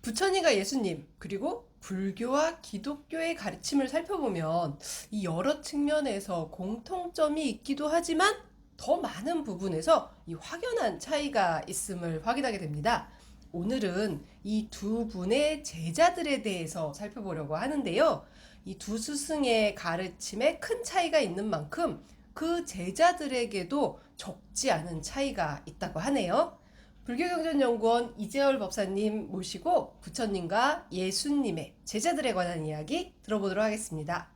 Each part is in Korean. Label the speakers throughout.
Speaker 1: 부처님과 예수님, 그리고 불교와 기독교의 가르침을 살펴보면 이 여러 측면에서 공통점이 있기도 하지만 더 많은 부분에서 이 확연한 차이가 있음을 확인하게 됩니다. 오늘은 이 두 분의 제자들에 대해서 살펴보려고 하는데요. 이 두 스승의 가르침에 큰 차이가 있는 만큼 그 제자들에게도 적지 않은 차이가 있다고 하네요. 불교경전연구원 이재열 법사님 모시고 부처님과 예수님의 제자들에 관한 이야기 들어보도록 하겠습니다.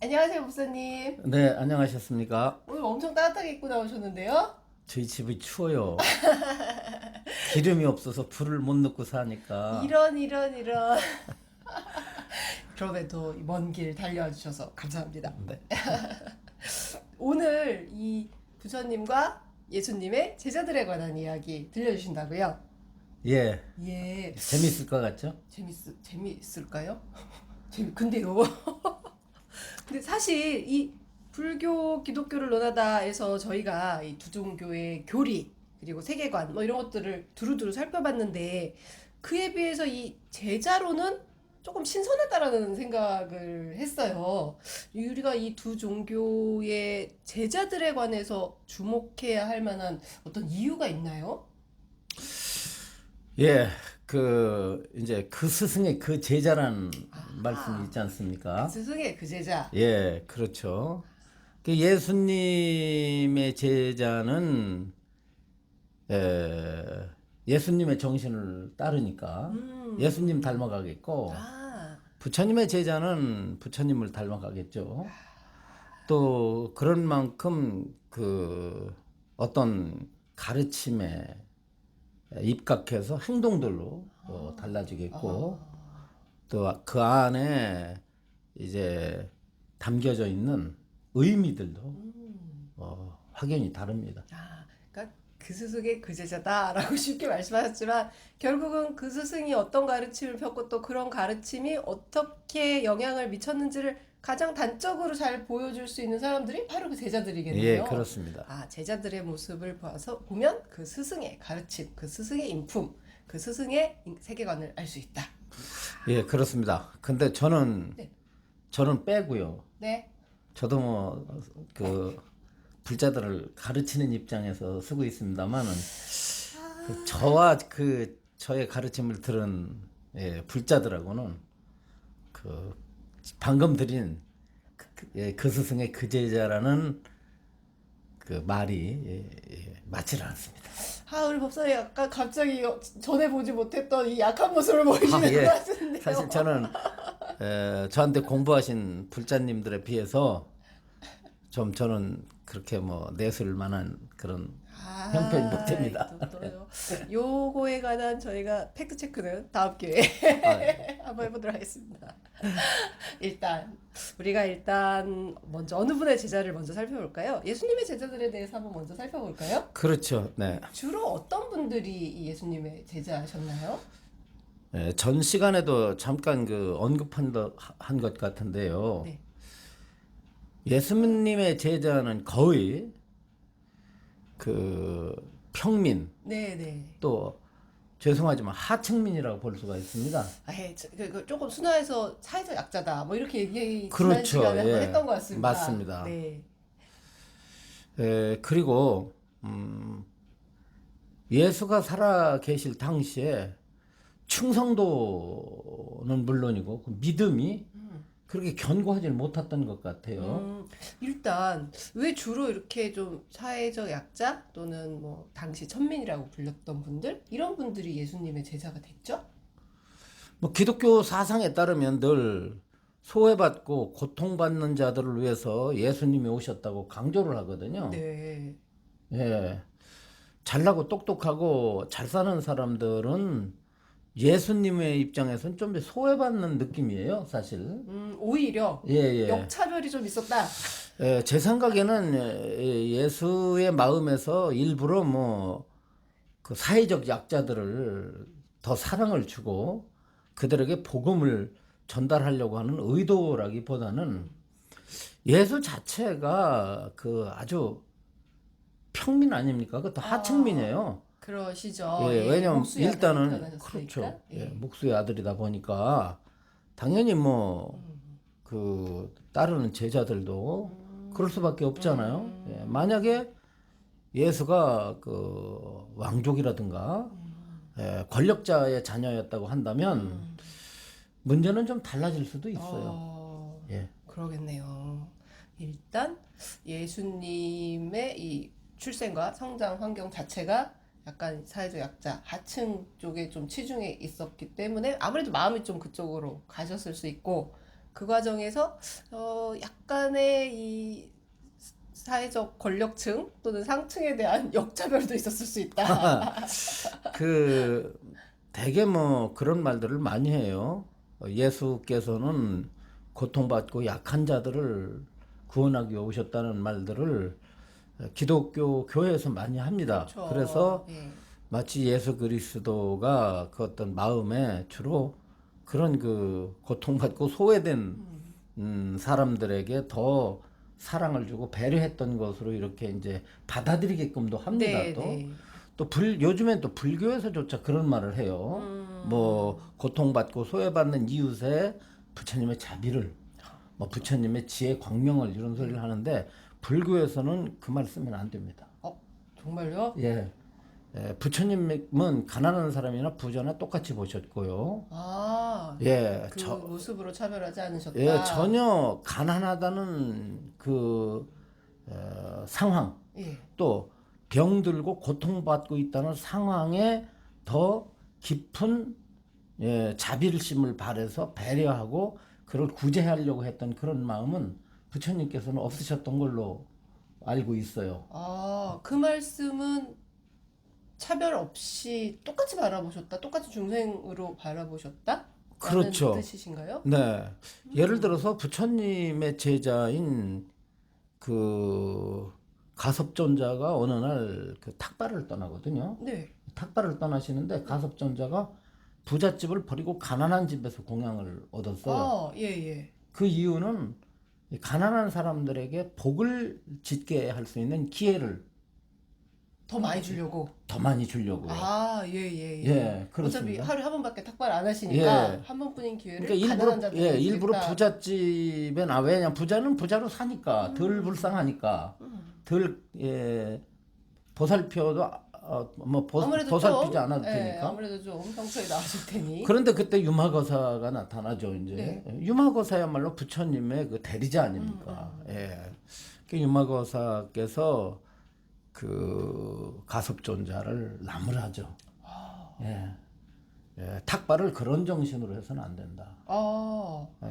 Speaker 1: 안녕하세요, 법사님.
Speaker 2: 네, 안녕하셨습니까?
Speaker 1: 오늘 엄청 따뜻하게 입고 나오셨는데요.
Speaker 2: 저희 집이 추워요. 기름이 없어서 불을 못 넣고 사니까.
Speaker 1: 이런. 그럼에도 먼 길 달려와 주셔서 감사합니다.
Speaker 2: 네.
Speaker 1: 오늘 이 부처님과 예수님의 제자들에 관한 이야기 들려주신다고요?
Speaker 2: 예,
Speaker 1: 예,
Speaker 2: 재밌을 것 같죠?
Speaker 1: 재밌을까요? 근데요. 근데 사실 이 불교, 기독교를 논하다에서 저희가 이 두 종교의 교리 그리고 세계관 뭐 이런 것들을 두루두루 살펴봤는데 그에 비해서 이 제자로는 조금 신선하다라는 생각을 했어요. 우리가 이 두 종교의 제자들에 관해서 주목해야 할 만한 어떤 이유가 있나요?
Speaker 2: 예, 이제 그 스승의 그 제자란 말씀이 있지
Speaker 1: 그
Speaker 2: 않습니까?
Speaker 1: 스승의 그 제자.
Speaker 2: 예, 그렇죠. 그 예수님의 제자는, 예수님의 정신을 따르니까 예수님 닮아가겠고,
Speaker 1: 아,
Speaker 2: 부처님의 제자는 부처님을 닮아가겠죠. 또 그런 만큼 어떤 가르침에 입각해서 행동들로 달라지겠고, 또 그 안에 이제 담겨져 있는 의미들도 확연히 다릅니다.
Speaker 1: 그러니까 그 스승의 그 제자다라고 쉽게 말씀하셨지만 결국은 그 스승이 어떤 가르침을 폈고 또 그런 가르침이 어떻게 영향을 미쳤는지를 가장 단적으로 잘 보여줄 수 있는 사람들이 바로 그 제자들이겠네요.
Speaker 2: 예, 그렇습니다.
Speaker 1: 제자들의 모습을 보면 그 스승의 가르침, 그 스승의 인품, 그 스승의 세계관을 알 수 있다.
Speaker 2: 예, 그렇습니다. 근데
Speaker 1: 네.
Speaker 2: 저는 빼고요.
Speaker 1: 네.
Speaker 2: 저도 불자들을 가르치는 입장에서 쓰고 있습니다만은 저의 가르침을 들은 불자들하고는 방금 드린 그 스승의 그 제자라는 그 말이 맞지를 않습니다.
Speaker 1: 우리 법사님 약간 갑자기 전에 보지 못했던 이 약한 모습을 보이시는 것 같은데요.
Speaker 2: 사실 저는 저한테 공부하신 불자님들에 비해서 저는 그렇게 내세울 만한 그런 형편이 못 됩니다.
Speaker 1: 요거에 관한 저희가 팩트 체크는 다음 기회에 한번 해보도록 하겠습니다. 일단 먼저 어느 분의 제자를 먼저 살펴볼까요? 예수님의 제자들에 대해서 한번 먼저 살펴볼까요?
Speaker 2: 그렇죠. 네.
Speaker 1: 주로 어떤 분들이 이 예수님의 제자셨나요?
Speaker 2: 전 시간에도 잠깐 언급한 것 같은데요.
Speaker 1: 네.
Speaker 2: 예수님의 제자는 거의 평민,
Speaker 1: 네네.
Speaker 2: 또 죄송하지만 하층민이라고 볼 수가 있습니다.
Speaker 1: 조금 순화해서 사회적 약자다. 뭐 이렇게 얘기 지난
Speaker 2: 그렇죠.
Speaker 1: 시간에 한번
Speaker 2: 예.
Speaker 1: 했던 것 같습니다.
Speaker 2: 맞습니다.
Speaker 1: 네.
Speaker 2: 그리고 예수가 살아 계실 당시에 충성도는 물론이고 그 믿음이 그렇게 견고하지는 못했던 것 같아요.
Speaker 1: 일단 왜 주로 이렇게 좀 사회적 약자 또는 뭐 당시 천민이라고 불렸던 분들 이런 분들이 예수님의 제자가 됐죠?
Speaker 2: 기독교 사상에 따르면 늘 소외받고 고통받는 자들을 위해서 예수님이 오셨다고 강조를 하거든요.
Speaker 1: 네.
Speaker 2: 예. 잘나고 똑똑하고 잘 사는 사람들은 예수님의 입장에서는 좀 소외받는 느낌이에요, 사실.
Speaker 1: 오히려
Speaker 2: 예.
Speaker 1: 역차별이 좀 있었다.
Speaker 2: 제 생각에는 예수의 마음에서 일부러 그 사회적 약자들을 더 사랑을 주고 그들에게 복음을 전달하려고 하는 의도라기보다는 예수 자체가 그 아주 평민 아닙니까? 그것도 하층민이에요.
Speaker 1: 그러시죠.
Speaker 2: 예,
Speaker 1: 예,
Speaker 2: 왜냐면
Speaker 1: 목수의 아들로
Speaker 2: 일단은
Speaker 1: 태어나셨으니까.
Speaker 2: 그렇죠. 예,
Speaker 1: 예.
Speaker 2: 목수의 아들이다 보니까 당연히 뭐 그 따르는 제자들도 그럴 수밖에 없잖아요. 예, 만약에 예수가 그 왕족이라든가 권력자의 자녀였다고 한다면 문제는 좀 달라질 수도 있어요. 예.
Speaker 1: 그러겠네요. 일단 예수님의 이 출생과 성장 환경 자체가 약간 사회적 약자, 하층 쪽에 좀 치중해 있었기 때문에 아무래도 마음이 좀 그쪽으로 가셨을 수 있고 그 과정에서 약간의 이 사회적 권력층 또는 상층에 대한 역차별도 있었을 수 있다.
Speaker 2: 그 되게 뭐 그런 말들을 많이 해요. 예수께서는 고통받고 약한 자들을 구원하기 위해 오셨다는 말들을 기독교 교회에서 많이 합니다.
Speaker 1: 그렇죠.
Speaker 2: 그래서
Speaker 1: 예.
Speaker 2: 마치 예수 그리스도가 그 어떤 마음에 주로 그런 그 고통받고 소외된 사람들에게 더 사랑을 주고 배려했던 것으로 이렇게 이제 받아들이게끔도 합니다.
Speaker 1: 네, 네.
Speaker 2: 요즘엔 또 불교에서조차 그런 말을 해요. 뭐 고통받고 소외받는 이웃에 부처님의 자비를, 뭐 부처님의 지혜 광명을 이런 소리를 하는데 불교에서는 그 말 쓰면 안 됩니다.
Speaker 1: 정말요?
Speaker 2: 예. 부처님은 가난한 사람이나 부자나 똑같이 보셨고요. 예,
Speaker 1: 그 모습으로 차별하지 않으셨다.
Speaker 2: 예, 전혀 가난하다는 그 상황,
Speaker 1: 예.
Speaker 2: 또 병들고 고통받고 있다는 상황에 더 깊은 자비심을 발해서 배려하고 그걸 구제하려고 했던 그런 마음은 부처님께서는 없으셨던 걸로 알고 있어요.
Speaker 1: 그 말씀은 차별 없이 똑같이 바라보셨다? 똑같이 중생으로 바라보셨다?
Speaker 2: 그렇죠.
Speaker 1: 라는 뜻이신가요?
Speaker 2: 네. 예를 들어서 부처님의 제자인 그 가섭존자가 어느 날 그 탁발을 떠나거든요.
Speaker 1: 네.
Speaker 2: 탁발을 떠나시는데 가섭존자가 부잣집을 버리고 가난한 집에서 공양을 얻었어요.
Speaker 1: 예, 예.
Speaker 2: 그 이유는 이 가난한 사람들에게 복을 짓게 할 수 있는 기회를
Speaker 1: 더 많이 주려고.
Speaker 2: 더 많이 주려고요.
Speaker 1: 예, 예, 예.
Speaker 2: 예,
Speaker 1: 어차피
Speaker 2: 그렇습니다.
Speaker 1: 하루에 한 번밖에 탁발 안 하시니까
Speaker 2: 예.
Speaker 1: 한 번뿐인 기회를
Speaker 2: 그러니까
Speaker 1: 가난한 자들에게
Speaker 2: 일부러
Speaker 1: 주겠다.
Speaker 2: 부잣집에 왜냐 부자는 부자로 사니까 덜 불쌍하니까 덜 보살펴도
Speaker 1: 아무래도
Speaker 2: 보살피지
Speaker 1: 좀,
Speaker 2: 않아도
Speaker 1: 예,
Speaker 2: 되니까.
Speaker 1: 아무래도 좀 평소에 나오실 테니.
Speaker 2: 그런데 그때 유마거사가 나타나죠. 이제
Speaker 1: 네.
Speaker 2: 유마거사야말로 부처님의 그 대리자 아닙니까? 예. 그 유마거사께서 그 가섭존자를 나무라죠. 예. 탁발을 그런 정신으로 해서는 안 된다.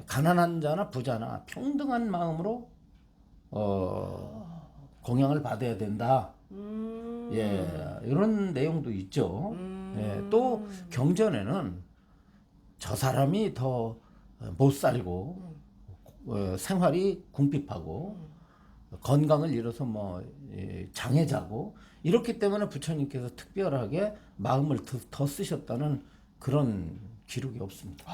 Speaker 2: 가난한 자나 부자나 평등한 마음으로 공양을 받아야 된다. 예, 이런 내용도 있죠. 예, 또 경전에는 저 사람이 더 못 살고 생활이 궁핍하고 건강을 잃어서 뭐 장애자고 이렇기 때문에 부처님께서 특별하게 마음을 더 쓰셨다는 그런 기록이 없습니다.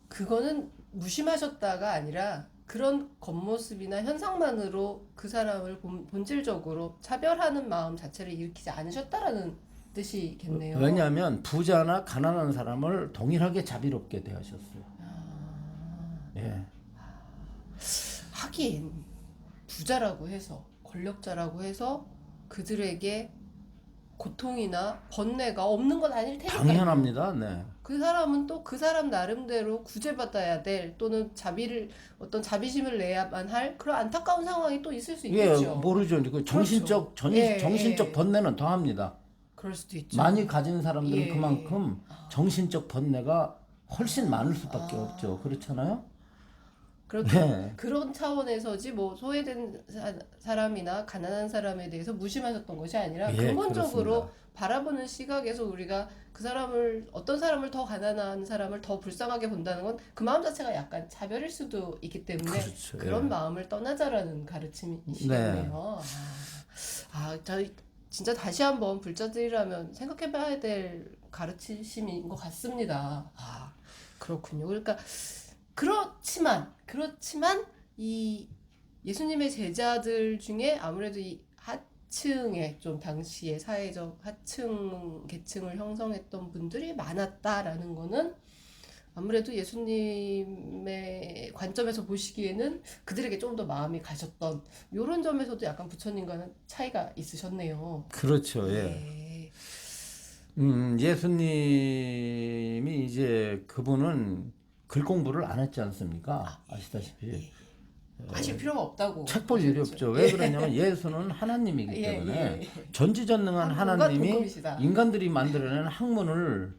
Speaker 1: 그거는 무심하셨다가 아니라 그런 겉모습이나 현상만으로 그 사람을 본질적으로 차별하는 마음 자체를 일으키지 않으셨다라는 뜻이겠네요.
Speaker 2: 왜냐하면 부자나 가난한 사람을 동일하게 자비롭게 대하셨어요. 예.
Speaker 1: 하긴 부자라고 해서 권력자라고 해서 그들에게 고통이나 번뇌가 없는 건 아닐 테니까요.
Speaker 2: 당연합니다. 네.
Speaker 1: 그 사람은 또 그 사람 나름대로 구제받아야 될 또는 어떤 자비심을 내야만 할 그런 안타까운 상황이 또 있을 수
Speaker 2: 예,
Speaker 1: 있겠죠.
Speaker 2: 모르죠. 그 정신적
Speaker 1: 예,
Speaker 2: 정신적
Speaker 1: 예.
Speaker 2: 번뇌는 더합니다.
Speaker 1: 그럴 수도 있죠.
Speaker 2: 많이 가진 사람들은
Speaker 1: 예.
Speaker 2: 그만큼 정신적 번뇌가 훨씬 많을 수밖에 없죠. 그렇잖아요?
Speaker 1: 그렇게
Speaker 2: 네.
Speaker 1: 그런 차원에서지 뭐 소외된 사람이나 가난한 사람에 대해서 무심하셨던 것이 아니라
Speaker 2: 예,
Speaker 1: 근본적으로
Speaker 2: 그렇습니다.
Speaker 1: 바라보는 시각에서 우리가 그 사람을 어떤 사람을 더 가난한 사람을 더 불쌍하게 본다는 건 그 마음 자체가 약간 차별일 수도 있기 때문에
Speaker 2: 그렇죠.
Speaker 1: 그런
Speaker 2: 예.
Speaker 1: 마음을 떠나자라는 가르침이시겠네요. 저 진짜 다시 한번 불자들이라면 생각해봐야 될 가르침인 것 같습니다. 그렇군요. 그러니까 그렇지만 그렇지만 이 예수님의 제자들 중에 아무래도 이 하층의 좀 당시의 사회적 하층 계층을 형성했던 분들이 많았다라는 거는 아무래도 예수님의 관점에서 보시기에는 그들에게 좀 더 마음이 가셨던 이런 점에서도 약간 부처님과는 차이가 있으셨네요.
Speaker 2: 그렇죠. 예.
Speaker 1: 네.
Speaker 2: 예수님이 이제 그분은 글 공부를 안 했지 않습니까? 아시다시피.
Speaker 1: 예. 하실 필요가 없다고
Speaker 2: 책 볼 일이
Speaker 1: 하셨죠.
Speaker 2: 없죠. 왜 그러냐면 예수는 하나님이기
Speaker 1: 예,
Speaker 2: 때문에
Speaker 1: 예.
Speaker 2: 전지전능한
Speaker 1: 하나님과
Speaker 2: 하나님이
Speaker 1: 동급이시다.
Speaker 2: 인간들이 만들어낸 학문을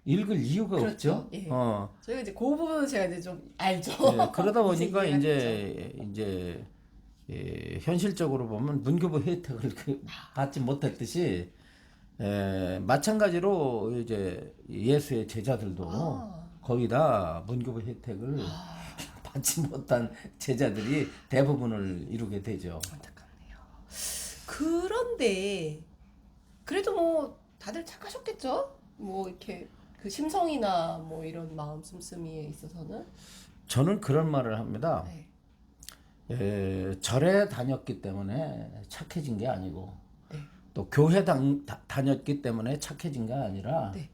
Speaker 2: 읽을 이유가
Speaker 1: 그렇죠.
Speaker 2: 없죠.
Speaker 1: 예.
Speaker 2: 어.
Speaker 1: 저희가 이제 그 부분은 제가 이제 좀 알죠.
Speaker 2: 예, 그러다 보니까
Speaker 1: 이해가
Speaker 2: 이제 현실적으로 보면 문교부 혜택을 받지 못했듯이 마찬가지로 이제 예수의 제자들도
Speaker 1: 아.
Speaker 2: 거의 다 문교부 혜택을 받지 못한 제자들이 대부분을 이루게 되죠.
Speaker 1: 안타깝네요. 그런데 그래도 뭐 다들 착하셨겠죠? 뭐 이렇게 그 심성이나 뭐 이런 마음 씀씀이에 있어서는
Speaker 2: 저는 그런 말을 합니다.
Speaker 1: 네.
Speaker 2: 절에 다녔기 때문에 착해진 게 아니고
Speaker 1: 네.
Speaker 2: 또 교회 다녔기 때문에 착해진 게 아니라
Speaker 1: 네.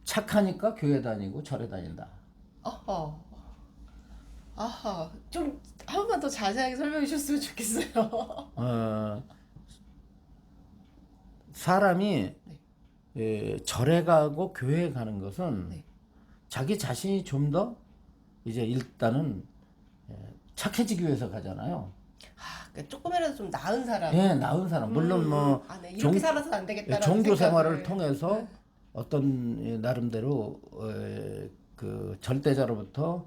Speaker 2: 착하니까 교회 다니고 절에 다닌다.
Speaker 1: 아하. 아하. 좀 한 번만 더 자세하게 설명해 주셨으면 좋겠어요.
Speaker 2: 어, 사람이 절에 가고 교회에 가는 것은
Speaker 1: 네.
Speaker 2: 자기 자신이 좀 더 이제 일단은 착해지기 위해서 가잖아요.
Speaker 1: 그러니까 조금이라도 좀 나은 사람.
Speaker 2: 예, 나은 사람. 물론 뭐
Speaker 1: 아, 네. 이렇게 살아서는 안 되겠다라는
Speaker 2: 종교 생활을
Speaker 1: 생각을.
Speaker 2: 통해서
Speaker 1: 네.
Speaker 2: 어떤 나름대로 그 절대자로부터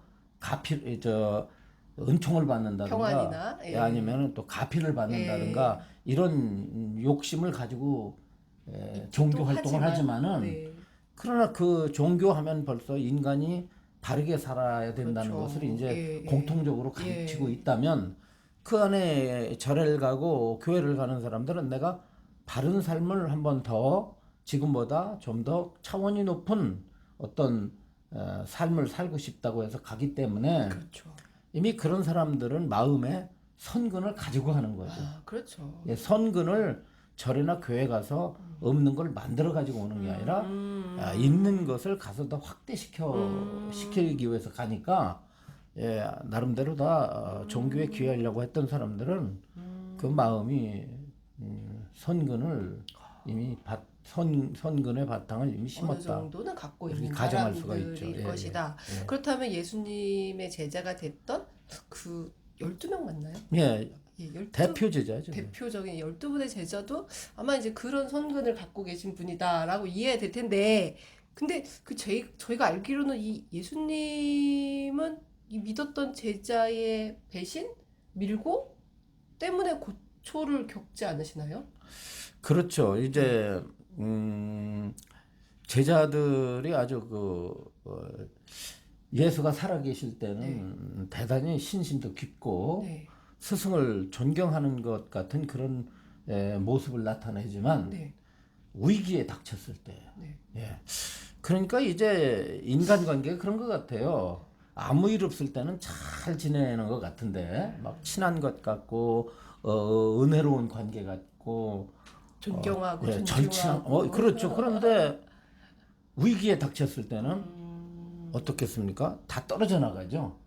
Speaker 2: 은총을 받는다든가
Speaker 1: 평안이나, 예.
Speaker 2: 아니면은 또 가피를 받는다든가 이런 욕심을 가지고 종교 활동을 하지만은
Speaker 1: 네.
Speaker 2: 그러나 그 종교하면 벌써 인간이 바르게 살아야 된다는
Speaker 1: 그렇죠.
Speaker 2: 것을 이제
Speaker 1: 예, 예.
Speaker 2: 공통적으로 가르치고 있다면 그 안에 절을 가고 교회를 가는 사람들은 내가 바른 삶을 한번 더 지금보다 좀 더 차원이 높은 어떤 삶을 살고 싶다고 해서 가기 때문에
Speaker 1: 그렇죠.
Speaker 2: 이미 그런 사람들은 마음에 선근을 가지고 가는 거죠.
Speaker 1: 아, 그렇죠.
Speaker 2: 예, 선근을 절이나 교회 가서 없는 걸 만들어 가지고 오는 게 아니라 있는 것을 가서 더 시키기 위해서 가니까 나름대로 다 종교에 귀하려고 했던 사람들은 그 마음이 선근을 이미 선근의 바탕을 이미
Speaker 1: 어느
Speaker 2: 심었다.
Speaker 1: 정도는 갖고
Speaker 2: 이렇게
Speaker 1: 있는
Speaker 2: 가정할 수가
Speaker 1: 사람들일
Speaker 2: 있죠. 예,
Speaker 1: 것이다.
Speaker 2: 예.
Speaker 1: 그렇다면 예수님의 제자가 됐던 그 12명 맞나요?
Speaker 2: 예,
Speaker 1: 예, 12,
Speaker 2: 대표 제자죠.
Speaker 1: 대표적인 12분의 제자도 아마 이제 그런 선근을 갖고 계신 분이다라고 이해될 텐데, 근데 저희가 알기로는 이 예수님은 이 믿었던 제자의 배신, 밀고 때문에 고초를 겪지 않으시나요?
Speaker 2: 그렇죠. 이제 제자들이 아주 예수가 살아계실 때는 대단히 신심도 깊고
Speaker 1: 네.
Speaker 2: 스승을 존경하는 것 같은 그런 모습을 나타내지만
Speaker 1: 네.
Speaker 2: 위기에 닥쳤을 때,
Speaker 1: 네.
Speaker 2: 예. 그러니까 이제 인간관계가 그런 것 같아요. 아무 일 없을 때는 잘 지내는 것 같은데 막 친한 것 같고 은혜로운 관계 같고
Speaker 1: 존경하고
Speaker 2: 예,
Speaker 1: 존중하고.
Speaker 2: 그렇죠. 그런데 위기에 닥쳤을 때는 어떻겠습니까? 다 떨어져 나가죠.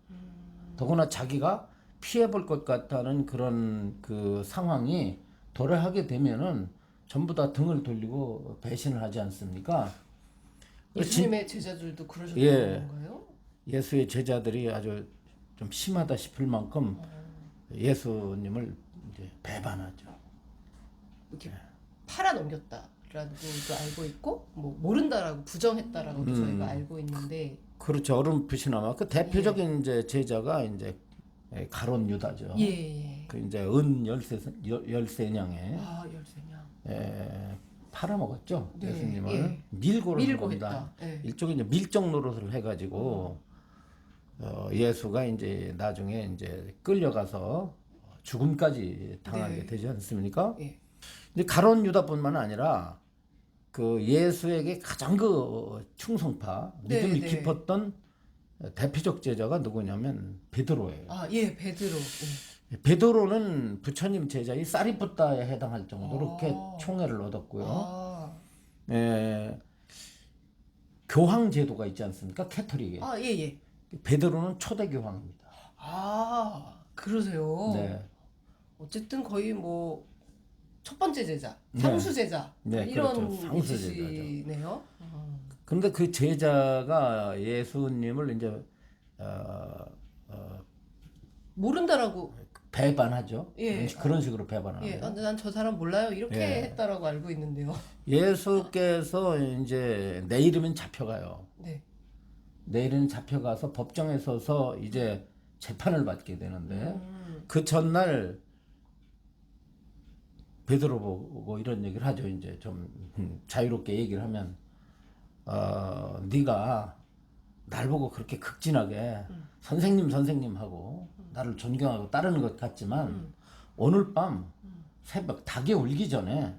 Speaker 2: 더구나 자기가 피해볼 것 같다는 그런 그 상황이 도래하게 되면은 전부 다 등을 돌리고 배신을 하지 않습니까?
Speaker 1: 예수님의 제자들도 그러셨던
Speaker 2: 예.
Speaker 1: 건가요?
Speaker 2: 예수의 제자들이 아주 좀 심하다 싶을 만큼 예수님을 이제 배반하죠.
Speaker 1: 이렇게 팔아넘겼다라는 것도 알고 있고, 뭐 모른다라고 부정했다라고도 저희가 알고 있는데.
Speaker 2: 그렇죠. 어렴풋이나마 그 대표적인 이제 제자가 이제 가론 유다죠.
Speaker 1: 예, 예.
Speaker 2: 그 이제 열세냥에
Speaker 1: 아, 열쇠냥.
Speaker 2: 팔아먹었죠.
Speaker 1: 네,
Speaker 2: 예수님을
Speaker 1: 예.
Speaker 2: 밀고
Speaker 1: 밀고
Speaker 2: 합니다.
Speaker 1: 했다. 예.
Speaker 2: 일종의 이제 밀정 노릇을 해가지고 예수가 이제 나중에 이제 끌려가서 죽음까지 당하게
Speaker 1: 네.
Speaker 2: 되지 않습니까?
Speaker 1: 예.
Speaker 2: 근데 가론 유다뿐만 아니라 그 예수에게 가장 그 충성파,
Speaker 1: 네,
Speaker 2: 믿음이
Speaker 1: 네.
Speaker 2: 깊었던 대표적 제자가 누구냐면 베드로예요.
Speaker 1: 아, 예, 베드로.
Speaker 2: 베드로는 부처님 제자인 사리푸타에 해당할 정도로 이렇게
Speaker 1: 아.
Speaker 2: 총애를 얻었고요.
Speaker 1: 아,
Speaker 2: 예, 교황 제도가 있지 않습니까? 캐톨릭에.
Speaker 1: 아, 예, 예.
Speaker 2: 베드로는 초대 교황입니다.
Speaker 1: 아, 그러세요.
Speaker 2: 네.
Speaker 1: 어쨌든 거의 뭐 첫 번째 제자,
Speaker 2: 네.
Speaker 1: 상수 제자
Speaker 2: 네,
Speaker 1: 이런
Speaker 2: 그렇죠. 상수
Speaker 1: 위치시네요.
Speaker 2: 근데 그 제자가 예수님을 이제 어,
Speaker 1: 모른다라고.
Speaker 2: 배반하죠.
Speaker 1: 예.
Speaker 2: 그런 식으로 배반하는
Speaker 1: 예,
Speaker 2: 거예요.
Speaker 1: 난 저 사람 몰라요. 이렇게
Speaker 2: 예.
Speaker 1: 했다라고 알고 있는데요.
Speaker 2: 예수께서 이제 내일이면 잡혀가요.
Speaker 1: 네.
Speaker 2: 내일은 잡혀가서 법정에 서서 이제 재판을 받게 되는데
Speaker 1: 음.
Speaker 2: 그 전날 베드로 보고 이런 얘기를 하죠. 이제 좀 자유롭게 얘기를 하면 네가 날 보고 그렇게 극진하게 선생님 하고 나를 존경하고 따르는 것 같지만 오늘 밤 새벽 닭이 울기 전에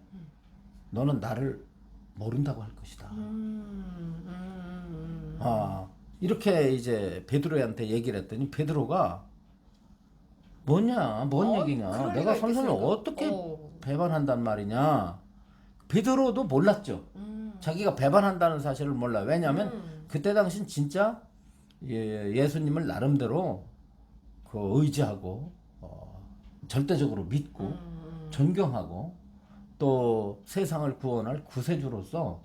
Speaker 2: 너는 나를 모른다고 할 것이다. 이렇게 이제 베드로한테 얘기를 했더니 베드로가 뭔 얘기냐?
Speaker 1: 그럴
Speaker 2: 내가
Speaker 1: 리가
Speaker 2: 선생님을
Speaker 1: 있겠습니까?
Speaker 2: 어떻게 배반한단 말이냐? 베드로도 몰랐죠. 자기가 배반한다는 사실을 몰라. 왜냐하면 그때 당신 진짜 예수님을 나름대로 그 의지하고 절대적으로 믿고 존경하고 또 세상을 구원할 구세주로서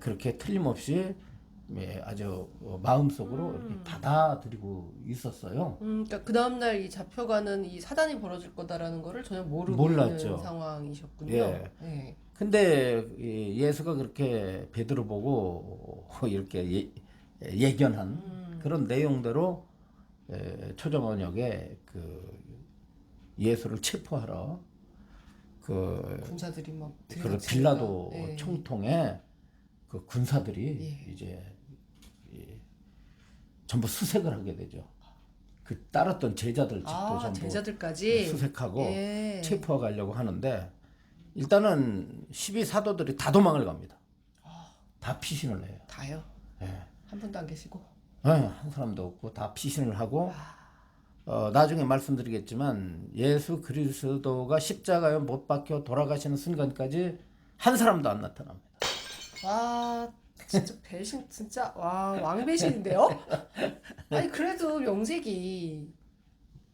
Speaker 2: 그렇게 틀림없이 아주 마음속으로 이렇게 받아들이고 있었어요.
Speaker 1: 그러니까 그 다음날 이 잡혀가는 이 사단이 벌어질 거다라는 거를 전혀 모르고
Speaker 2: 몰랐죠.
Speaker 1: 있는 상황이셨군요.
Speaker 2: 예.
Speaker 1: 예.
Speaker 2: 근데 예수가 그렇게 베드로 보고 이렇게 예견한 그런 내용대로 초정원역에 그 예수를 체포하러 그
Speaker 1: 군사들이 막
Speaker 2: 그런
Speaker 1: 들이닥치니까.
Speaker 2: 빌라도
Speaker 1: 예.
Speaker 2: 총통에 그 군사들이
Speaker 1: 예.
Speaker 2: 이제 전부 수색을 하게 되죠. 그 따랐던 제자들 집도 전부
Speaker 1: 제자들까지
Speaker 2: 수색하고
Speaker 1: 예.
Speaker 2: 체포해 가려고 하는데 일단은 12사도들이 다 도망을 갑니다. 다 피신을 해요.
Speaker 1: 다요.
Speaker 2: 예.
Speaker 1: 한 분도 안 계시고.
Speaker 2: 한 사람도 없고 다 피신을 하고 나중에 말씀드리겠지만 예수 그리스도가 십자가에 못 박혀 돌아가시는 순간까지 한 사람도 안 나타납니다.
Speaker 1: 와, 진짜 배신 진짜 와 왕배신인데요? 아니 그래도 명색이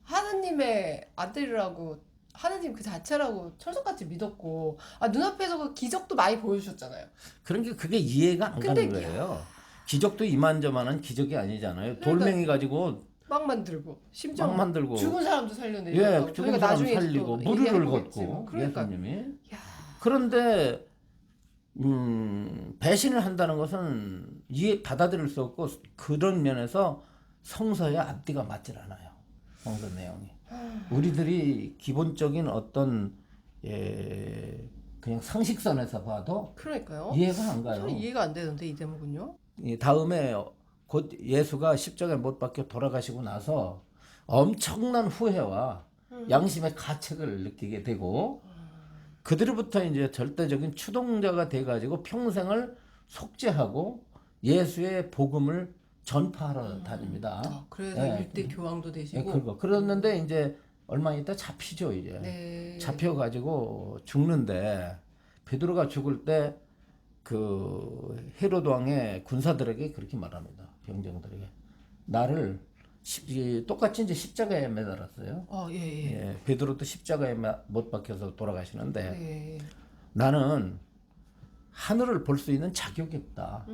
Speaker 1: 하느님의 아들이라고 하느님 그 자체라고 철석같이 믿었고 눈앞에서 그 기적도 많이 보여주셨잖아요.
Speaker 2: 그런 그게 이해가 안
Speaker 1: 근데
Speaker 2: 가는 거예요. 기적도 이만저만한 기적이 아니잖아요. 돌멩이 가지고
Speaker 1: 막 만들고 심지어
Speaker 2: 막 만들고
Speaker 1: 죽은 사람도 살려내고
Speaker 2: 예, 죽은 사람 살리고 무리를 걷고
Speaker 1: 그러니까
Speaker 2: 예수님이. 그런데 배신을 한다는 것은 받아들일 수 없고 그런 면에서 성서의 앞뒤가 맞질 않아요. 성서 내용이. 우리들이 기본적인 어떤 그냥 상식선에서 봐도
Speaker 1: 그러니까요.
Speaker 2: 이해가 안 가요.
Speaker 1: 저는 이해가 안 되는데 이 대목은요.
Speaker 2: 다음에 곧 예수가 십자가에 못 박혀 돌아가시고 나서 엄청난 후회와 양심의 가책을 느끼게 되고 그들부터 이제 절대적인 추동자가 돼가지고 평생을 속죄하고 예수의 복음을 전파하러 다닙니다.
Speaker 1: 그래서 일대 교황도 되시고.
Speaker 2: 그랬는데 이제 얼마 있다 잡히죠 이제.
Speaker 1: 네.
Speaker 2: 잡혀가지고 죽는데 베드로가 죽을 때 그 헤로드 왕의 군사들에게 그렇게 말합니다. 병정들에게 나를 똑같이 이제 십자가에 매달았어요.
Speaker 1: 예.
Speaker 2: 베드로도 십자가에 못 박혀서 돌아가시는데
Speaker 1: 예.
Speaker 2: 나는 하늘을 볼 수 있는 자격이 없다.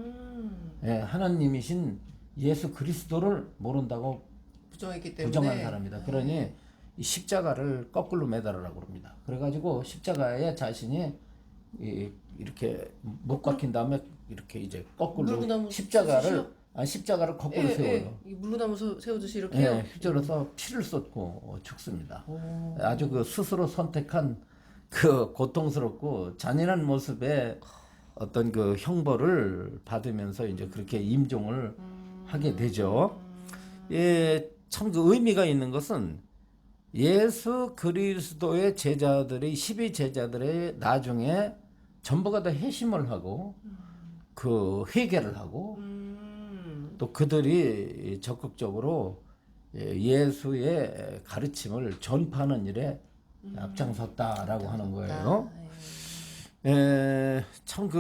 Speaker 2: 하나님이신 예수 그리스도를 모른다고
Speaker 1: 부정했기 때문에
Speaker 2: 부정한 사람이다. 그러니 이 십자가를 거꾸로 매달으라고 그럽니다. 그래가지고 십자가에 자신이 이렇게 못 박힌 다음에 이렇게 이제 거꾸로
Speaker 1: 물구나무
Speaker 2: 십자가를 거꾸로 세워요.
Speaker 1: 이 물구나무 세우듯이 이렇게요.
Speaker 2: 휘저어서 피를 쏟고 죽습니다. 아주 그 스스로 선택한 그 고통스럽고 잔인한 모습의 어떤 그 형벌을 받으면서 이제 그렇게 임종을 하게 되죠. 참 그 의미가 있는 것은 예수 그리스도의 제자들의 12제자들의 나중에 전부가 다 회심을 하고 그 회개를 하고 또 그들이 적극적으로 예수의 가르침을 전파하는 일에 앞장섰다라고 하는 거예요. 참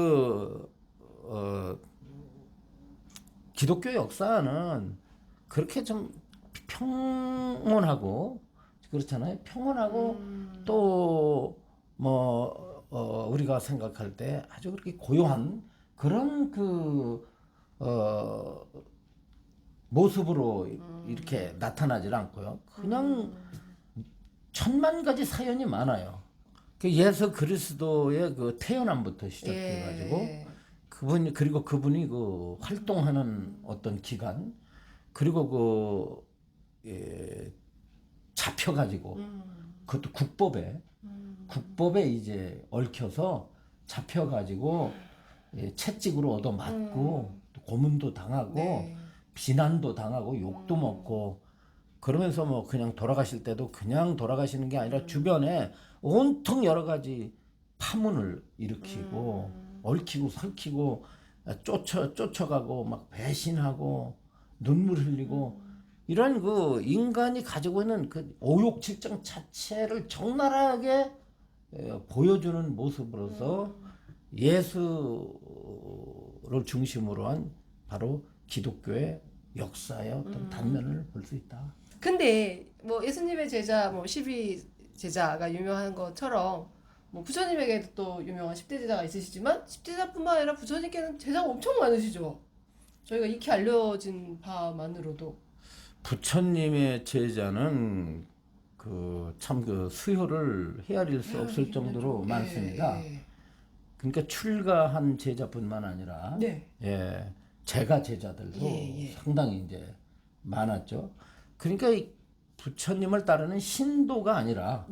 Speaker 2: 기독교 역사는 그렇게 좀 평온하고 그렇잖아요. 평온하고 또 우리가 생각할 때 아주 그렇게 고요한 그런 모습으로 이렇게 나타나질 않고요. 그냥 천만 가지 사연이 많아요. 그 예수 그리스도의 그 태어남부터 시작해가지고 그리고 그분이 그 활동하는 어떤 기간, 그리고 잡혀가지고 그것도 국법에 이제 얽혀서 잡혀가지고 채찍으로 얻어맞고 또 고문도 당하고 비난도 당하고 욕도 먹고 그러면서 뭐 그냥 돌아가실 때도 그냥 돌아가시는 게 아니라 주변에 온통 여러 가지 파문을 일으키고 얽히고 설키고 쫓아가고 막 배신하고 눈물 흘리고 이런 그 인간이 가지고 있는 그 오욕칠정 자체를 적나라하게 보여주는 모습으로서 예수를 중심으로 한 바로 기독교의 역사의 어떤 단면을 볼 수 있다.
Speaker 1: 근데 뭐 예수님의 제자 뭐 12 제자가 유명한 것처럼 뭐 부처님에게도 또 유명한 10대 제자가 있으시지만 10대 제자뿐만 아니라 부처님께는 제자가 엄청 많으시죠. 저희가 익히 알려진 바만으로도.
Speaker 2: 부처님의 제자는 참 수요를 헤아릴 수 없을 정도로 많습니다. 그러니까 출가한 제자뿐만 아니라 제가 제자들도 상당히 이제 많았죠. 그러니까 이 부처님을 따르는 신도가 아니라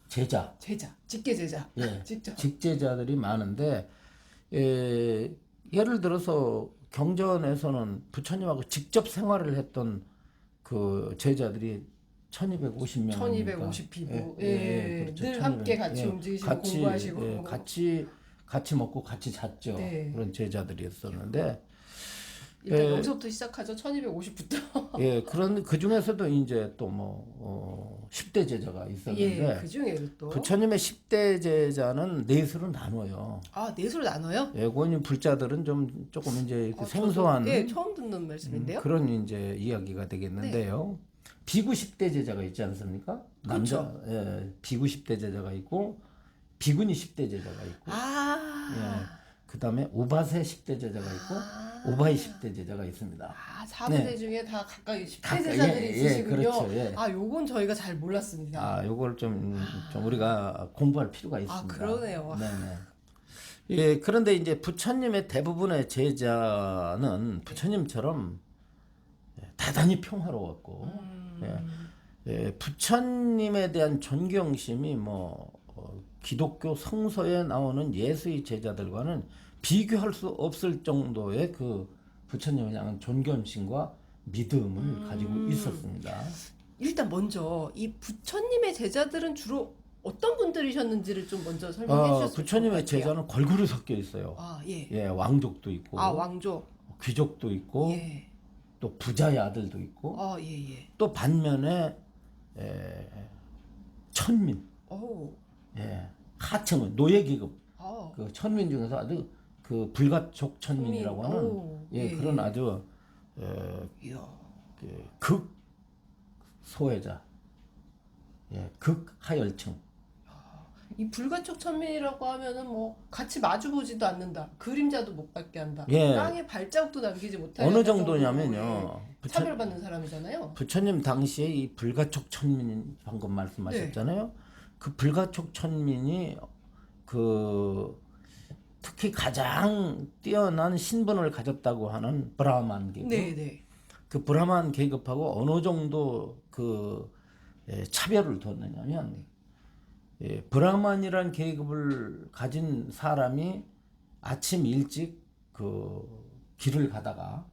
Speaker 2: 제자,
Speaker 1: 직계 제자, 직접.
Speaker 2: 직제자들이 많은데 예를 들어서 경전에서는 부처님하고 직접 생활을 했던 그 제자들이 1250명.
Speaker 1: 1250피부.
Speaker 2: 그렇죠.
Speaker 1: 늘 함께 같이 움직이시고 공부하시고.
Speaker 2: 같이 먹고 같이 잤죠. 그런 제자들이었었는데.
Speaker 1: 일단 여기서부터 시작하죠. 1250부터.
Speaker 2: 그런 그 중에서도 이제 또 10대 제자가 있었는데.
Speaker 1: 그 중에도 또.
Speaker 2: 부처님의 10대 제자는 넷으로 나눠요.
Speaker 1: 아, 넷으로 나눠요?
Speaker 2: 고인 불자들은 조금 이제 생소한.
Speaker 1: 처음 듣는 말씀인데요.
Speaker 2: 그런 이제 이야기가 되겠는데요. 비구 10대 제자가 있지 않습니까? 남자, 비구 10대 제자가 있고, 비구니 10대 제자가 있고, 그 다음에 우바세 10대 제자가 있고, 우바이 10대 제자가 있습니다.
Speaker 1: 사부제 중에 다 각각 10대 제자들이 있으시군요.
Speaker 2: 그렇죠.
Speaker 1: 요건 저희가 잘 몰랐습니다.
Speaker 2: 요걸 좀 우리가 공부할 필요가 있습니다.
Speaker 1: 그러네요.
Speaker 2: 네네. 그런데 이제 부처님의 대부분의 제자는 부처님처럼 대단히 평화로웠고, 부처님에 대한 존경심이 기독교 성서에 나오는 예수의 제자들과는 비교할 수 없을 정도의 그 부처님을 향한 존경심과 믿음을 가지고 있었습니다.
Speaker 1: 일단 먼저 이 부처님의 제자들은 주로 어떤 분들이셨는지를 좀 먼저 설명해 주셨으면 좋을 것 같아요.
Speaker 2: 부처님의 제자는 골고루 섞여 있어요. 왕족도 있고,
Speaker 1: 왕족,
Speaker 2: 귀족도 있고, 또 부자의 아들도 있고, 또 반면에 천민, 하층은 노예 계급, 그 천민 중에서 아주 그 불가촉 천민이라고 하는 그런 아주 극 소외자, 극 하열층.
Speaker 1: 이 불가촉 천민이라고 하면은 같이 마주보지도 않는다. 그림자도 못 받게 한다.
Speaker 2: 예.
Speaker 1: 땅에 발자국도 남기지 못하게
Speaker 2: 어느
Speaker 1: 한다
Speaker 2: 정도냐면요.
Speaker 1: 정도로, 차별받는 사람이잖아요.
Speaker 2: 부처님 당시에 이 불가촉 천민 방금 말씀하셨잖아요. 그 불가촉 천민이 특히 가장 뛰어난 신분을 가졌다고 하는 브라만 계급. 그 브라만 계급하고 어느 정도 차별을 뒀느냐면 브라만이란 계급을 가진 사람이 아침 일찍 길을 가다가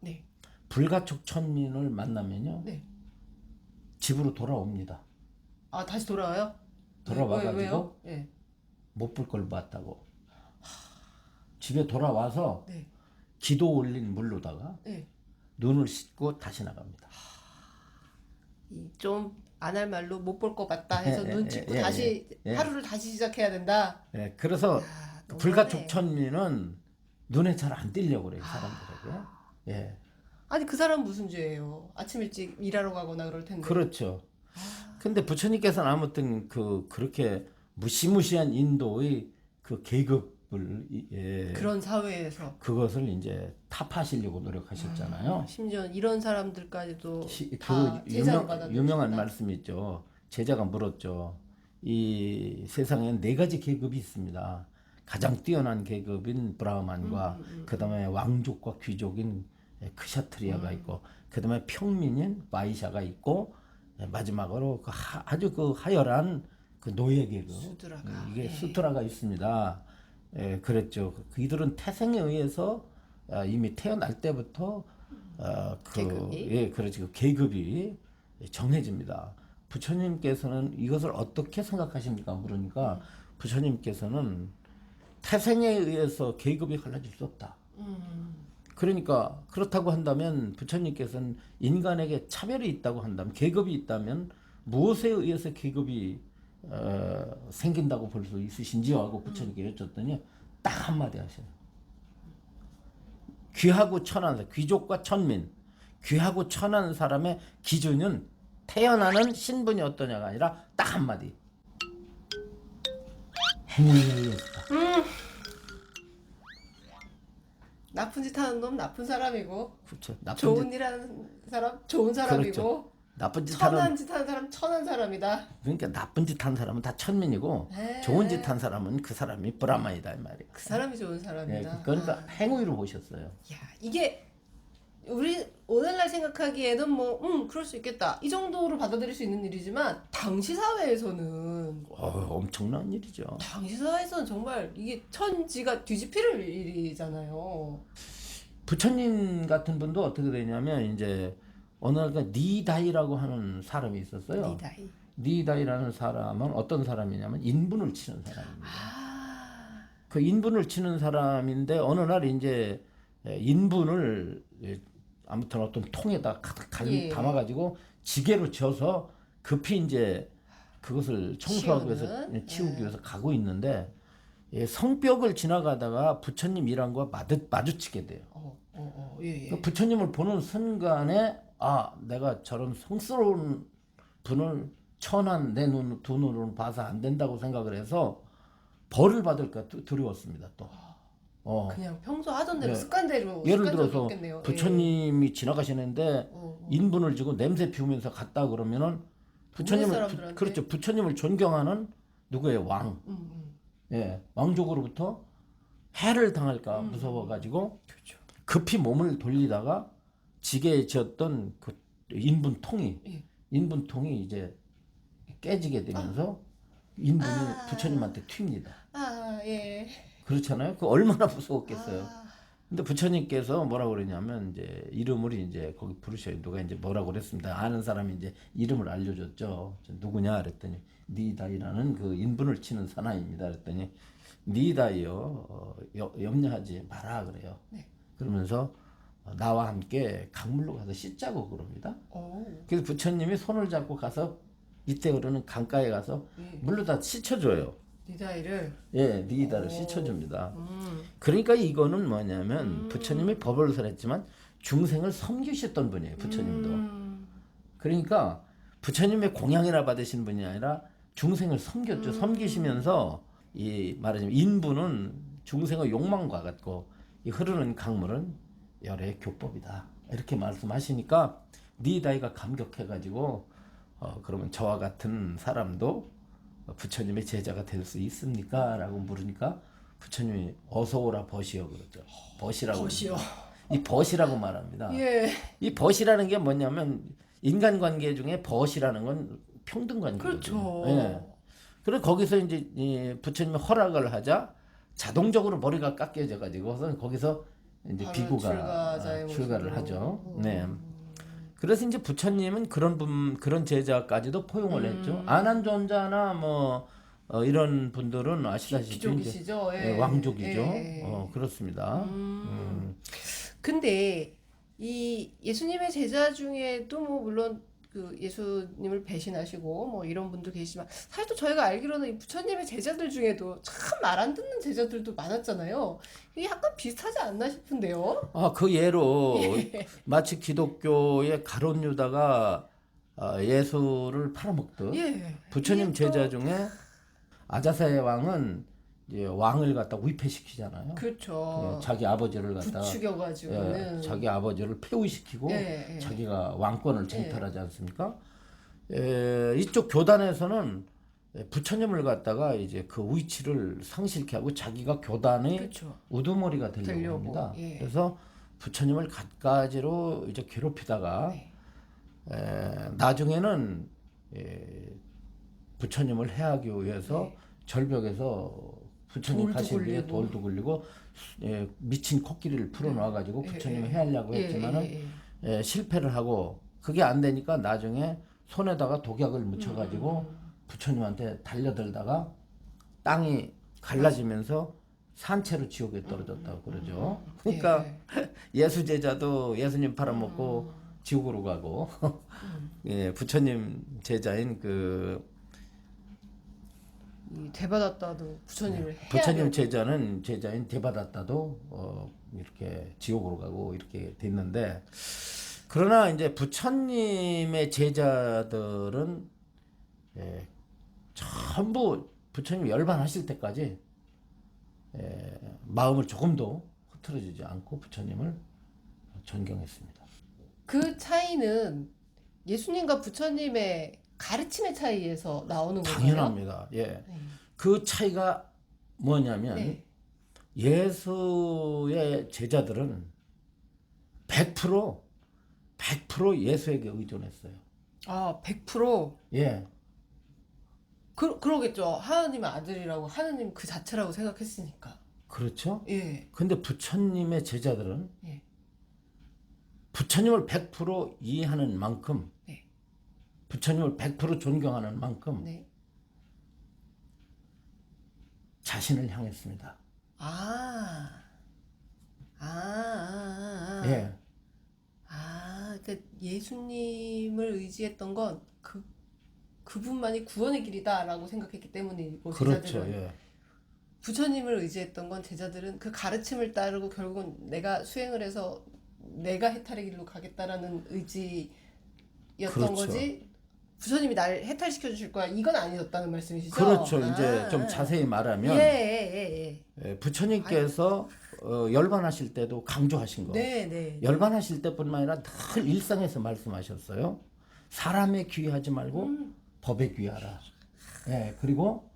Speaker 2: 불가촉 천민을 만나면요. 집으로 돌아옵니다.
Speaker 1: 다시 돌아와요?
Speaker 2: 돌아와가지고 못 볼 걸 봤다고. 집에 돌아와서 기도 올린 물로다가 눈을 씻고 다시 나갑니다.
Speaker 1: 좀 안 할 말로 못 볼 것 같다 해서 눈 찍고 다시
Speaker 2: 예.
Speaker 1: 하루를 다시 시작해야 된다.
Speaker 2: 예, 그래서
Speaker 1: 야,
Speaker 2: 그
Speaker 1: 너무하네.
Speaker 2: 불가촉 천민은 눈에 잘 안 띄려고 그래요, 사람들에게. 예,
Speaker 1: 아니 그 사람 무슨 죄예요? 아침 일찍 일하러 가거나 그럴 텐데.
Speaker 2: 그렇죠. 근데 부처님께서는 아무튼 그렇게 무시무시한 인도의 그 계급을
Speaker 1: 그런 사회에서
Speaker 2: 그것을 이제 타파하시려고 노력하셨잖아요.
Speaker 1: 심지어 이런 사람들까지도
Speaker 2: 그
Speaker 1: 다 제자로 받아들였다.
Speaker 2: 유명한 말씀이 있죠. 제자가 물었죠. 이 세상에 네 가지 계급이 있습니다. 가장 뛰어난 계급인 브라흐만과 그다음에 왕족과 귀족인 크샤트리아가 있고 그다음에 평민인 바이샤가 있고 마지막으로 아주 그 하열한 그 노예 계급
Speaker 1: 수드라가.
Speaker 2: 이게
Speaker 1: 예.
Speaker 2: 수트라가 있습니다. 예, 그랬죠. 이들은 태생에 의해서 이미 태어날 때부터
Speaker 1: 계급이?
Speaker 2: 예, 그렇지. 그 계급이 정해집니다. 부처님께서는 이것을 어떻게 생각하십니까? 물으니까 부처님께서는 태생에 의해서 계급이 갈라질 수 없다. 그러니까 그렇다고 한다면 부처님께서는 인간에게 차별이 있다고 한다면 계급이 있다면 무엇에 의해서 계급이 생긴다고 볼 수 있으신지요? 하고 부처님께 여쭸더니 딱 한마디 하셔요. 귀하고 천한 귀족과 천민 귀하고 천한 사람의 기준은 태어나는 신분이 어떠냐가 아니라 딱 한마디 행위였다.
Speaker 1: 나쁜 짓 하는 놈 나쁜 사람이고
Speaker 2: 그렇죠. 나쁜
Speaker 1: 좋은 일 하는 사람 좋은 사람이고
Speaker 2: 그렇죠. 나쁜 짓
Speaker 1: 천한
Speaker 2: 하는
Speaker 1: 짓 하는 사람 천한 사람이다.
Speaker 2: 그러니까 나쁜 짓 한 사람은 다 천민이고
Speaker 1: 네.
Speaker 2: 좋은 짓 한 사람은 그 사람이 브라만이다 이 말이에요.
Speaker 1: 그 사람이 좋은
Speaker 2: 예,
Speaker 1: 사람이다.
Speaker 2: 그러니까 행위로 보셨어요.
Speaker 1: 야, 이게 우리 오늘날 생각하기에는 뭐, 그럴 수 있겠다. 이 정도로 받아들일 수 있는 일이지만, 당시 사회에서는,
Speaker 2: 엄청난 일이죠.
Speaker 1: 당시 사회에서는 정말 이게 천지가 뒤집힐 일이잖아요.
Speaker 2: 부처님 같은 분도 어떻게 되냐면 이제 어느 날 니다이라고 하는 사람이 있었어요.
Speaker 1: 니다이.
Speaker 2: 니다이라는 사람은 어떤 사람이냐면 인분을 치는 사람입니다.
Speaker 1: 아,
Speaker 2: 그 인분을 치는 사람인데 어느 날 이제 인분을 아무튼 어떤 통에다 가득
Speaker 1: 예.
Speaker 2: 담아가지고 지게로 져서 급히 이제 그것을 청소하기 위해서
Speaker 1: 치우는?
Speaker 2: 치우기 위해서 가고 있는데 성벽을 지나가다가 부처님 일환과 마주치게 돼요.
Speaker 1: 예.
Speaker 2: 그 부처님을 보는 순간에 내가 저런 성스러운 분을 천한 내 두 눈으로는 봐서 안 된다고 생각을 해서 벌을 받을까 두려웠습니다. 또.
Speaker 1: 그냥 평소 하던 대로
Speaker 2: 예.
Speaker 1: 습관대로
Speaker 2: 예를
Speaker 1: 습관적으로
Speaker 2: 들어서
Speaker 1: 했겠네요.
Speaker 2: 부처님이 지나가시는데 인분을 지고 냄새 피우면서 갔다 그러면은 부처님을
Speaker 1: 사람들한테?
Speaker 2: 그렇죠. 부처님을 존경하는 누구예요? 왕. 예, 왕족으로부터 해를 당할까 무서워가지고
Speaker 1: 그렇죠.
Speaker 2: 급히 몸을 돌리다가 지게에 지었던 그 인분통이
Speaker 1: 예.
Speaker 2: 인분통이 이제 깨지게 되면서 인분이 부처님한테 튑니다.
Speaker 1: 예.
Speaker 2: 그렇잖아요. 그 얼마나 무서웠겠어요. 근데 부처님께서 뭐라고 그러냐면 이제 이름을 이제 거기 부르셔요. 누가 이제 뭐라고 그랬습니다. 아는 사람이 이제 이름을 알려줬죠. 누구냐 그랬더니 니다이라는 그 인분을 치는 사나이입니다. 그랬더니 니다이요 염려하지 마라 그래요.
Speaker 1: 네.
Speaker 2: 그러면서 나와 함께 강물로 가서 씻자고 그럽니다.
Speaker 1: 오.
Speaker 2: 그래서 부처님이 손을 잡고 가서 이때 그러는 강가에 가서 물로 다 씻혀줘요.
Speaker 1: 니다이를.
Speaker 2: 예, 니다를 씻혀줍니다. 그러니까 이거는 뭐냐면 부처님이 법을 설했지만 중생을 섬기셨던 분이에요. 부처님도. 그러니까 부처님의 공양이라 받으신 분이 아니라 중생을 섬겼죠. 섬기시면서 이 말하자면 인부는 중생의 욕망과 같고 이 흐르는 강물은 열의 교법이다. 이렇게 말씀하시니까 니다이가 감격해가지고 그러면 저와 같은 사람도 부처님의 제자가 될 수 있습니까? 라고 물으니까 부처님이 어서 오라 벗이여 그러죠. 벗이라고.
Speaker 1: 벗이요.
Speaker 2: 이 벗이라고 말합니다.
Speaker 1: 예.
Speaker 2: 이 벗이라는 게 뭐냐면 인간관계 중에 벗이라는 건 평등관계거든요.
Speaker 1: 그렇죠.
Speaker 2: 예. 그래서 거기서 이제 이 부처님이 허락을 하자 자동적으로 머리가 깎여져 가지고서 거기서 이제
Speaker 1: 바로
Speaker 2: 비구가
Speaker 1: 출가자의
Speaker 2: 출가를
Speaker 1: 모습으로.
Speaker 2: 하죠. 네. 그래서 이제 부처님은 그런 제자까지도 포용을 했죠. 아난존자나 뭐 이런 분들은 아시다시피
Speaker 1: 귀족이시죠.
Speaker 2: 이제
Speaker 1: 예.
Speaker 2: 왕족이죠.
Speaker 1: 예.
Speaker 2: 그렇습니다.
Speaker 1: 근데 이 예수님의 제자 중에도 뭐 물론 그 예수님을 배신하시고 뭐 이런 분도 계시지만 사실 또 저희가 알기로는 이 부처님의 제자들 중에도 참 말 안 듣는 제자들도 많았잖아요. 이게 약간 비슷하지 않나 싶은데요.
Speaker 2: 그 예로 마치 기독교의 가룟 유다가 예수를 팔아먹듯
Speaker 1: 예.
Speaker 2: 부처님
Speaker 1: 이게 또
Speaker 2: 제자 중에 아자사의 왕은 이제 왕을 갖다 위패시키잖아요.
Speaker 1: 그렇죠.
Speaker 2: 자기 아버지를 갖다
Speaker 1: 부추겨가지고는
Speaker 2: 자기 아버지를 폐위시키고
Speaker 1: 예.
Speaker 2: 자기가 왕권을 쟁탈하지 않습니까? 이쪽 교단에서는 부처님을 갖다가 이제 그 위치를 상실케 하고 자기가 교단의
Speaker 1: 그렇죠.
Speaker 2: 우두머리가 되려고
Speaker 1: 되려고,
Speaker 2: 합니다.
Speaker 1: 예.
Speaker 2: 그래서 부처님을 갖가지로 이제 괴롭히다가
Speaker 1: 네.
Speaker 2: 나중에는 부처님을 해하기 위해서 절벽에서 부처님
Speaker 1: 돌도
Speaker 2: 가신 뒤에
Speaker 1: 굴리고.
Speaker 2: 돌도 굴리고 미친 코끼리를 풀어놔가지고 부처님을 해하려고 했지만은 실패를 하고 그게 안 되니까 나중에 손에다가 독약을 묻혀가지고 부처님한테 달려들다가 땅이 갈라지면서 산채로 지옥에 떨어졌다고 그러죠. 그러니까 예수 제자도 예수님 팔아먹고 지옥으로 가고 부처님 제자인
Speaker 1: 이 대받았다도 부처님을 해야
Speaker 2: 부처님 제자는 제자인 대받았다도 이렇게 지옥으로 가고 이렇게 됐는데 그러나 이제 부처님의 제자들은 전부 부처님 열반하실 때까지 마음을 조금도 흐트러지지 않고 부처님을 존경했습니다.
Speaker 1: 그 차이는 예수님과 부처님의 가르침의 차이에서 나오는 건가요?
Speaker 2: 당연합니다. 예.
Speaker 1: 네.
Speaker 2: 그 차이가 뭐냐면
Speaker 1: 네.
Speaker 2: 예수의 제자들은 100% 예수에게 의존했어요.
Speaker 1: 아, 100%?
Speaker 2: 예.
Speaker 1: 그러겠죠. 하나님의 아들이라고 하나님 그 자체라고 생각했으니까.
Speaker 2: 그렇죠?
Speaker 1: 예.
Speaker 2: 근데 부처님의 제자들은
Speaker 1: 예.
Speaker 2: 부처님을 100% 이해하는 만큼
Speaker 1: 네.
Speaker 2: 부처님을 100% 존경하는 만큼
Speaker 1: 네.
Speaker 2: 자신을 향했습니다.
Speaker 1: 아. 아, 아, 아, 아.
Speaker 2: 예.
Speaker 1: 그러니까 예수님을 의지했던 건 그분만이 구원의 길이다라고 생각했기 때문이고
Speaker 2: 그렇죠.
Speaker 1: 제자들은
Speaker 2: 예.
Speaker 1: 부처님을 의지했던 건 제자들은 그 가르침을 따르고 결국은 내가 수행을 해서 내가 해탈의 길로 가겠다라는 의지였던
Speaker 2: 그렇죠.
Speaker 1: 거지 부처님이 나를 해탈시켜 주실 거야 이건 아니었다는 말씀이시죠?
Speaker 2: 그렇죠. 이제 좀 자세히 말하면 부처님께서 열반하실 때도 강조하신 거.
Speaker 1: 네.
Speaker 2: 열반하실 때뿐만 아니라 늘 일상에서 말씀하셨어요. 사람에 귀하지 말고 법에 귀하라. 예, 그리고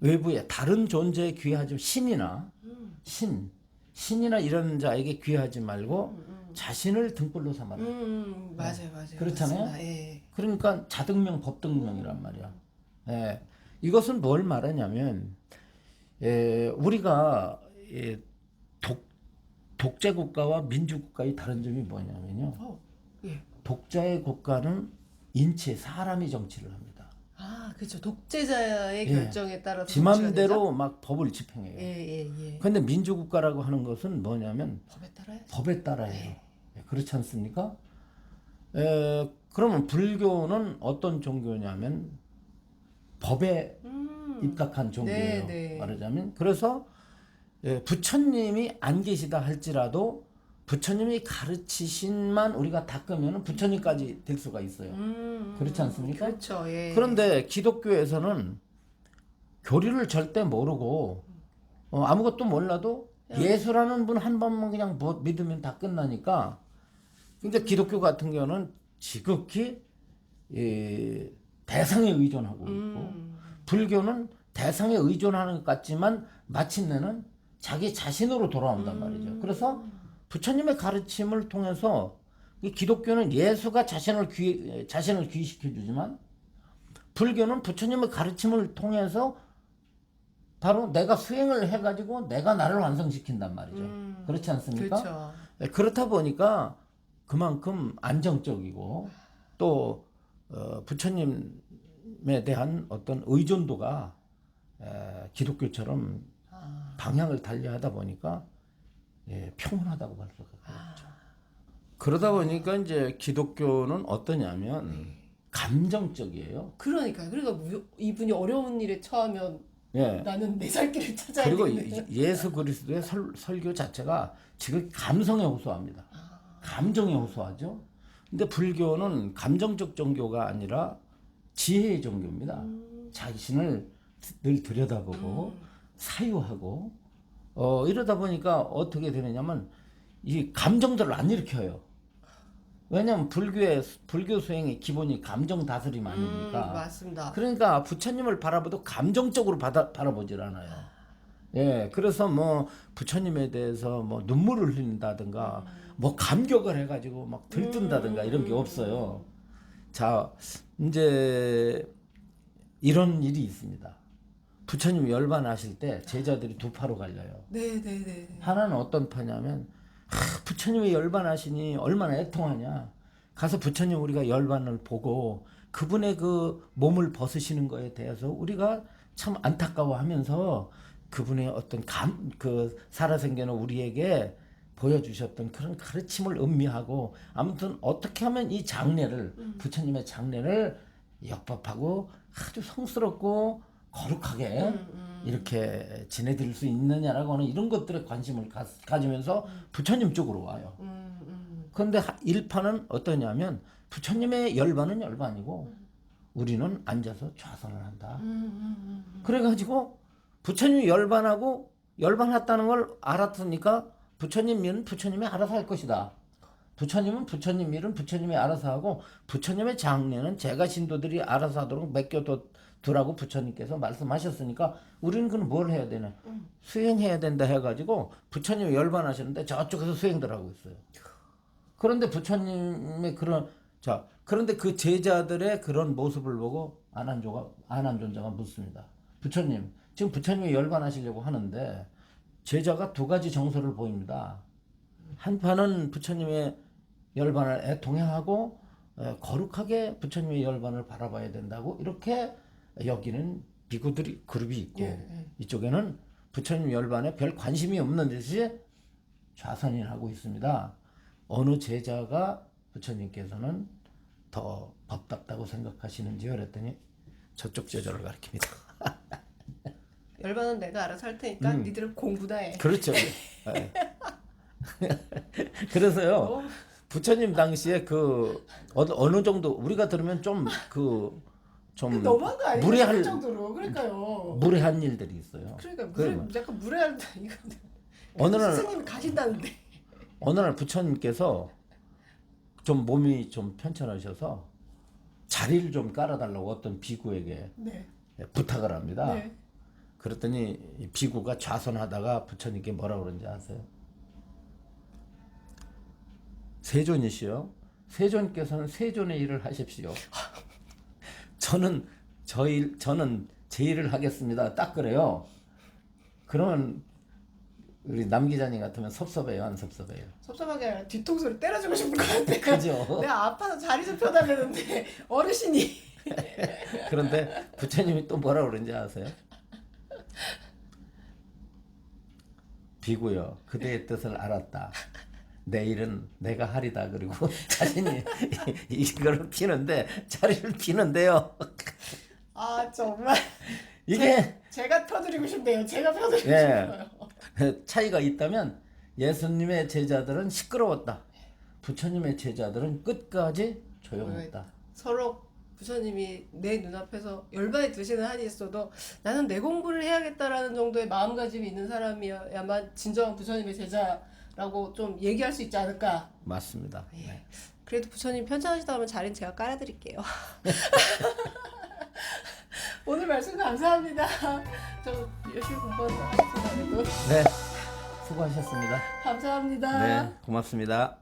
Speaker 2: 외부에 다른 존재에 귀하지 신이나 이런 자에게 귀하지 말고 자신을 등불로 삼아라.
Speaker 1: 맞아요.
Speaker 2: 그렇잖아요.
Speaker 1: 맞습니다. 예.
Speaker 2: 그러니까 자등명 법등명이란 말이야. 예, 이것은 뭘 말하냐면 우리가 독재 국가와 민주 국가의 다른 점이 뭐냐면요.
Speaker 1: 예.
Speaker 2: 독자의 국가는 인체 사람이 정치를 합니다.
Speaker 1: 아, 그렇죠. 독재자의
Speaker 2: 예.
Speaker 1: 결정에 따라서
Speaker 2: 지 맘대로 막 법을 집행해요.
Speaker 1: 예.
Speaker 2: 그런데 민주 국가라고 하는 것은 뭐냐면
Speaker 1: 법에 따라야죠.
Speaker 2: 법에 따라요. 그렇지 않습니까? 그러면 불교는 어떤 종교냐면 법에 입각한 종교예요.
Speaker 1: 네.
Speaker 2: 말하자면 그래서 부처님이 안 계시다 할지라도 부처님이 가르치신만 우리가 닦으면 부처님까지 될 수가 있어요. 그렇지 않습니까?
Speaker 1: 그렇죠. 예.
Speaker 2: 그런데 기독교에서는 교리를 절대 모르고 아무것도 몰라도 예수라는 분 한 번만 그냥 믿으면 다 끝나니까. 근데 기독교 같은 경우는 지극히 대상에 의존하고 있고 불교는 대상에 의존하는 것 같지만 마침내는 자기 자신으로 돌아온단 말이죠. 그래서 부처님의 가르침을 통해서 이 기독교는 예수가 자신을 귀시켜 주지만 불교는 부처님의 가르침을 통해서 바로 내가 수행을 해가지고 내가 나를 완성시킨단 말이죠. 그렇지 않습니까?
Speaker 1: 그렇죠.
Speaker 2: 그렇다 보니까 그만큼 안정적이고 또 부처님에 대한 어떤 의존도가 기독교처럼 방향을 달리하다 보니까 평온하다고 볼 수가 있죠. 그러다 보니까 이제 기독교는 어떠냐면 감정적이에요.
Speaker 1: 그러니까 이분이 어려운 일에 처하면
Speaker 2: 예.
Speaker 1: 나는 내 살 길을 찾아야
Speaker 2: 그리고
Speaker 1: 되겠네.
Speaker 2: 예수 그리스도의 설교 자체가 지금 감성에 호소합니다. 감정에 호소하죠. 근데 불교는 감정적 종교가 아니라 지혜의 종교입니다. 자신을 늘 들여다보고 사유하고 이러다 보니까 어떻게 되느냐면 이 감정들을 안 일으켜요. 왜냐하면 불교 수행의 기본이 감정 다스림 아닙니까?
Speaker 1: 맞습니다.
Speaker 2: 그러니까 부처님을 바라봐도 감정적으로 바라보질 않아요. 예, 그래서 뭐 부처님에 대해서 뭐 눈물을 흘린다든가 뭐 감격을 해가지고 막 들뜬다든가 이런 게 없어요. 자, 이제 이런 일이 있습니다. 부처님 열반하실 때 제자들이 두 파로 갈려요.
Speaker 1: 네네네.
Speaker 2: 하나는 어떤 파냐면 부처님이 열반하시니 얼마나 애통하냐. 가서 부처님 우리가 열반을 보고 그분의 그 몸을 벗으시는 거에 대해서 우리가 참 안타까워하면서 그분의 어떤 그 살아생전에 우리에게 보여주셨던 그런 가르침을 음미하고 아무튼 어떻게 하면 이 장례를 부처님의 장례를 역법하고 아주 성스럽고 거룩하게 이렇게 지내드릴 수 있느냐라고 하는 이런 것들에 관심을 가지면서 부처님 쪽으로 와요. 그런데 일파는 어떠냐면 부처님의 열반은 열반이고 우리는 앉아서 좌선을 한다. 그래가지고 부처님이 열반하고 열반했다는 걸 알았으니까 부처님 일은 부처님이 알아서 할 것이다. 부처님은 부처님 일은 부처님이 알아서 하고 부처님의 장례는 제가 신도들이 알아서 하도록 맡겨두라고 부처님께서 말씀하셨으니까 우리는 그럼 뭘 해야 되나? 수행해야 된다 해가지고 부처님이 열반하시는데 저쪽에서 수행들 하고 있어요. 그런데 부처님의 그런데 그 제자들의 그런 모습을 보고 안한존자가 묻습니다. 부처님, 지금 부처님이 열반하시려고 하는데 제자가 두 가지 정서를 보입니다. 한 판은 부처님의 열반을 애통해하고 거룩하게 부처님의 열반을 바라봐야 된다고 이렇게 여기는 비구들이 그룹이 있고 이쪽에는 부처님 열반에 별 관심이 없는 듯이 좌선인하고 있습니다. 어느 제자가 부처님께서는 더 법답다고 생각하시는지요? 그랬더니 저쪽 제자를 가리킵니다.
Speaker 1: 열반은 내가 알아서 할 테니까 니들은 공부나 해.
Speaker 2: 그렇죠. 네. 그래서요 부처님 당시에 그 어느 정도 우리가 들으면 좀
Speaker 1: 너무한 거 아니에요?
Speaker 2: 무례할
Speaker 1: 정도로. 그러니까요.
Speaker 2: 무례한 일들이 있어요.
Speaker 1: 그러니까 약간 무례한다 이거.
Speaker 2: 어느 날
Speaker 1: 스승님 가신다는데.
Speaker 2: 어느 날 부처님께서 좀 몸이 좀 편찮으셔서 자리를 좀 깔아달라고 어떤 비구에게
Speaker 1: 네.
Speaker 2: 부탁을 합니다.
Speaker 1: 네.
Speaker 2: 그랬더니 이 비구가 좌선하다가 부처님께 뭐라 그런지 아세요? 세존이시여, 세존께서는 세존의 일을 하십시오. 저는 제 일을 하겠습니다. 딱 그래요. 그러면 우리 남 기자님 같으면 섭섭해요, 안 섭섭해요?
Speaker 1: 섭섭하게 아니라 뒤통수를 때려주고 싶은 것 같아.
Speaker 2: 그죠?
Speaker 1: 내가 아파서 자리 좀 펴달라는데 어르신이.
Speaker 2: 그런데 부처님이 또 뭐라 그런지 아세요? 비구여, 그대의 뜻을 알았다. 내 일은 내가 하리다. 그리고 자신이 이거를 피는데 자리를 피는데요.
Speaker 1: 아 정말.
Speaker 2: 이게
Speaker 1: 제가 펴드리고 싶네요. 제가 펴드리고
Speaker 2: 예.
Speaker 1: 싶어요.
Speaker 2: 차이가 있다면 예수님의 제자들은 시끄러웠다. 부처님의 제자들은 끝까지 조용했다.
Speaker 1: 서로 부처님이 내 눈앞에서 열반에 두시는 한이 있어도 나는 내 공부를 해야겠다라는 정도의 마음가짐이 있는 사람이야만 진정한 부처님의 제자라고 좀 얘기할 수 있지 않을까.
Speaker 2: 맞습니다.
Speaker 1: 예.
Speaker 2: 네.
Speaker 1: 그래도 부처님 편찮으시다 하면 자리는 제가 깔아드릴게요. 오늘 말씀 감사합니다. 저 열심히 공부한다.
Speaker 2: 네, 수고하셨습니다.
Speaker 1: 감사합니다.
Speaker 2: 네, 고맙습니다.